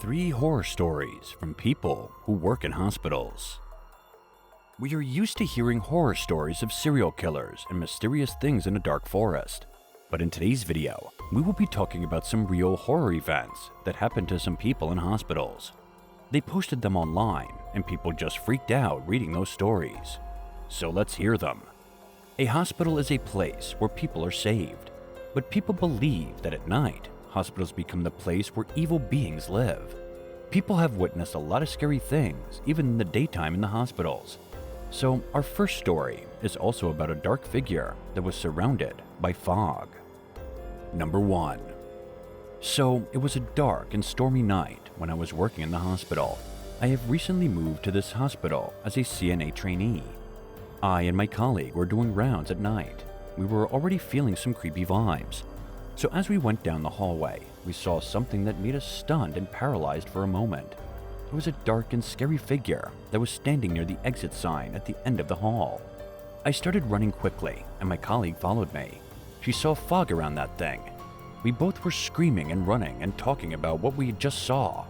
3 horror stories from people who work in hospitals. We are used to hearing horror stories of serial killers and mysterious things in a dark forest. But in today's video, we will be talking about some real horror events that happened to some people in hospitals. They posted them online, and people just freaked out reading those stories. So let's hear them. A hospital is a place where people are saved, but people believe that at night, hospitals become the place where evil beings live. People have witnessed a lot of scary things, even in the daytime in the hospitals. So our first story is also about a dark figure that was surrounded by fog. Number 1. So it was a dark and stormy night when I was working in the hospital. I have recently moved to this hospital as a CNA trainee. I and my colleague were doing rounds at night. We were already feeling some creepy vibes. So as we went down the hallway, we saw something that made us stunned and paralyzed for a moment. It was a dark and scary figure that was standing near the exit sign at the end of the hall. I started running quickly, and my colleague followed me. She saw fog around that thing. We both were screaming and running and talking about what we just saw.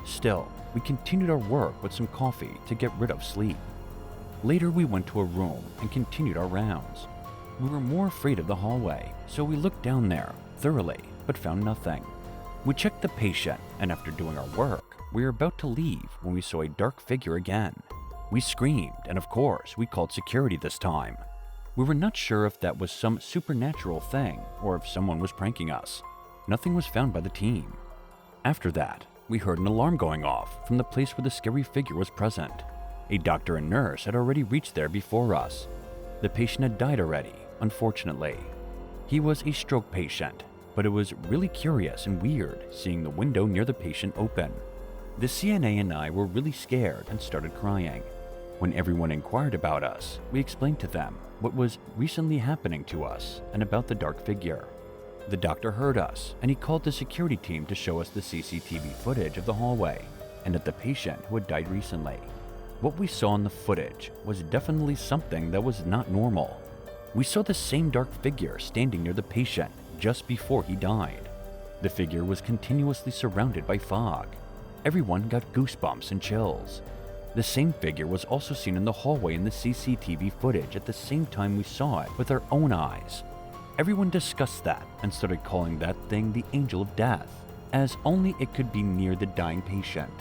Still, we continued our work with some coffee to get rid of sleep. Later, we went to a room and continued our rounds. We were more afraid of the hallway, so we looked down there thoroughly, but found nothing. We checked the patient, and after doing our work, we were about to leave when we saw a dark figure again. We screamed, and of course, we called security this time. We were not sure if that was some supernatural thing or if someone was pranking us. Nothing was found by the team. After that, we heard an alarm going off from the place where the scary figure was present. A doctor and nurse had already reached there before us. The patient had died already, unfortunately. He was a stroke patient, but it was really curious and weird seeing the window near the patient open. The CNA and I were really scared and started crying. When everyone inquired about us, we explained to them what was recently happening to us and about the dark figure. The doctor heard us, and he called the security team to show us the CCTV footage of the hallway and of the patient who had died recently. What we saw in the footage was definitely something that was not normal. We saw the same dark figure standing near the patient just before he died. The figure was continuously surrounded by fog. Everyone got goosebumps and chills. The same figure was also seen in the hallway in the CCTV footage at the same time we saw it with our own eyes. Everyone discussed that and started calling that thing the Angel of Death, as only it could be near the dying patient.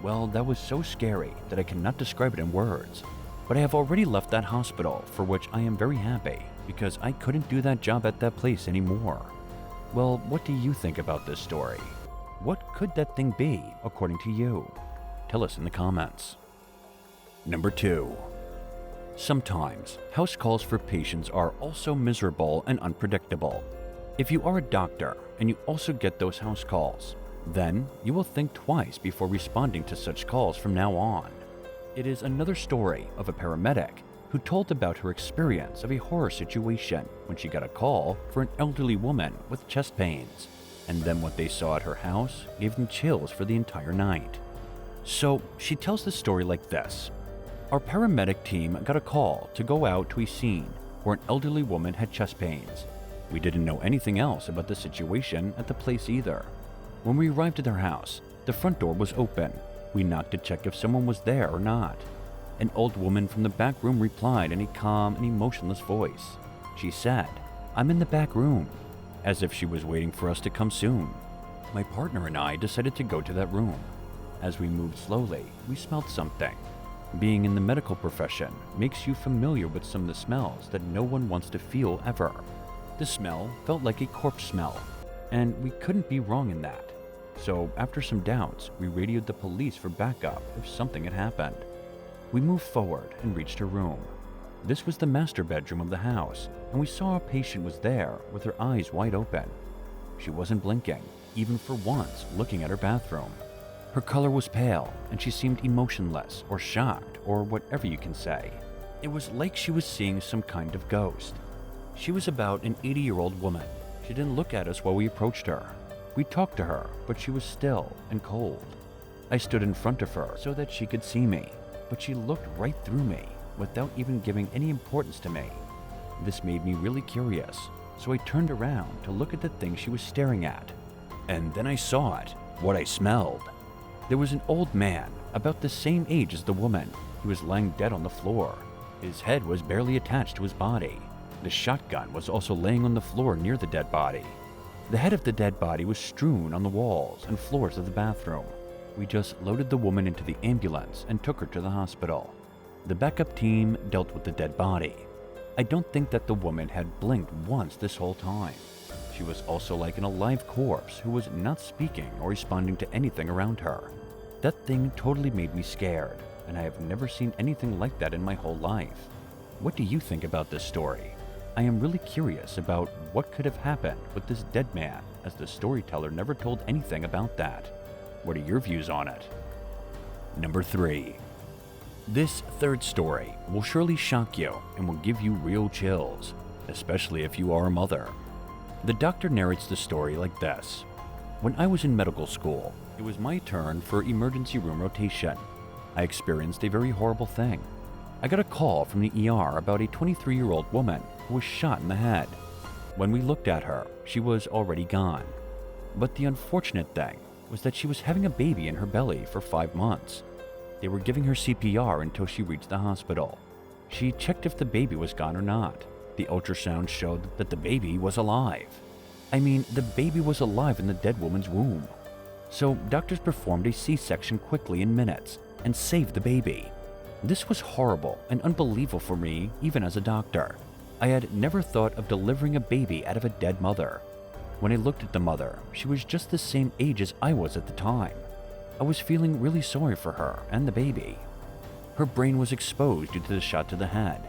Well, that was so scary that I cannot describe it in words. But I have already left that hospital, for which I am very happy, because I couldn't do that job at that place anymore. Well, what do you think about this story? What could that thing be, according to you? Tell us in the comments. Number 2. Sometimes, house calls for patients are also miserable and unpredictable. If you are a doctor and you also get those house calls, then you will think twice before responding to such calls from now on. It is another story of a paramedic who told about her experience of a horror situation when she got a call for an elderly woman with chest pains, and then what they saw at her house gave them chills for the entire night. So she tells the story like this. Our paramedic team got a call to go out to a scene where an elderly woman had chest pains. We didn't know anything else about the situation at the place either. When we arrived at their house, the front door was open. We knocked to check if someone was there or not. An old woman from the back room replied in a calm and emotionless voice. She said, "I'm in the back room," as if she was waiting for us to come soon. My partner and I decided to go to that room. As we moved slowly, we smelled something. Being in the medical profession makes you familiar with some of the smells that no one wants to feel ever. The smell felt like a corpse smell, and we couldn't be wrong in that. So after some doubts, we radioed the police for backup if something had happened. We moved forward and reached her room. This was the master bedroom of the house, and we saw a patient was there with her eyes wide open. She wasn't blinking, even for once looking at her bathroom. Her color was pale, and she seemed emotionless or shocked or whatever you can say. It was like she was seeing some kind of ghost. She was about an 80-year-old woman. She didn't look at us while we approached her. We talked to her, but she was still and cold. I stood in front of her so that she could see me, but she looked right through me without even giving any importance to me. This made me really curious, so I turned around to look at the thing she was staring at. And then I saw it, what I smelled. There was an old man, about the same age as the woman. He was lying dead on the floor. His head was barely attached to his body. The shotgun was also laying on the floor near the dead body. The head of the dead body was strewn on the walls and floors of the bathroom. We just loaded the woman into the ambulance and took her to the hospital. The backup team dealt with the dead body. I don't think that the woman had blinked once this whole time. She was also like an alive corpse who was not speaking or responding to anything around her. That thing totally made me scared, and I have never seen anything like that in my whole life. What do you think about this story? I am really curious about what could have happened with this dead man, as the storyteller never told anything about that. What are your views on it? Number 3. This third story will surely shock you and will give you real chills, especially if you are a mother. The doctor narrates the story like this. When I was in medical school, it was my turn for emergency room rotation. I experienced a very horrible thing. I got a call from the ER about a 23-year-old woman who was shot in the head. When we looked at her, she was already gone. But the unfortunate thing was that she was having a baby in her belly for 5 months. They were giving her CPR until she reached the hospital. She checked if the baby was gone or not. The ultrasound showed that the baby was alive. I mean, the baby was alive in the dead woman's womb. So doctors performed a C-section quickly in minutes and saved the baby. This was horrible and unbelievable for me, even as a doctor. I had never thought of delivering a baby out of a dead mother. When I looked at the mother, she was just the same age as I was at the time. I was feeling really sorry for her and the baby. Her brain was exposed due to the shot to the head.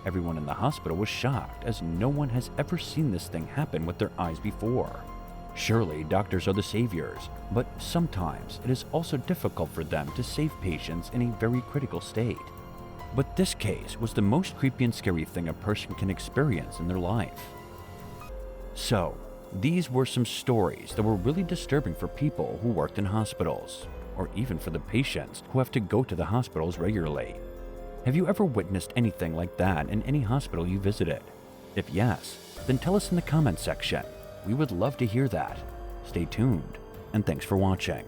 Everyone in the hospital was shocked, as no one has ever seen this thing happen with their eyes before. Surely doctors are the saviors, but sometimes it is also difficult for them to save patients in a very critical state. But this case was the most creepy and scary thing a person can experience in their life. So, these were some stories that were really disturbing for people who worked in hospitals, or even for the patients who have to go to the hospitals regularly. Have you ever witnessed anything like that in any hospital you visited? If yes, then tell us in the comments section. We would love to hear that. Stay tuned, and thanks for watching.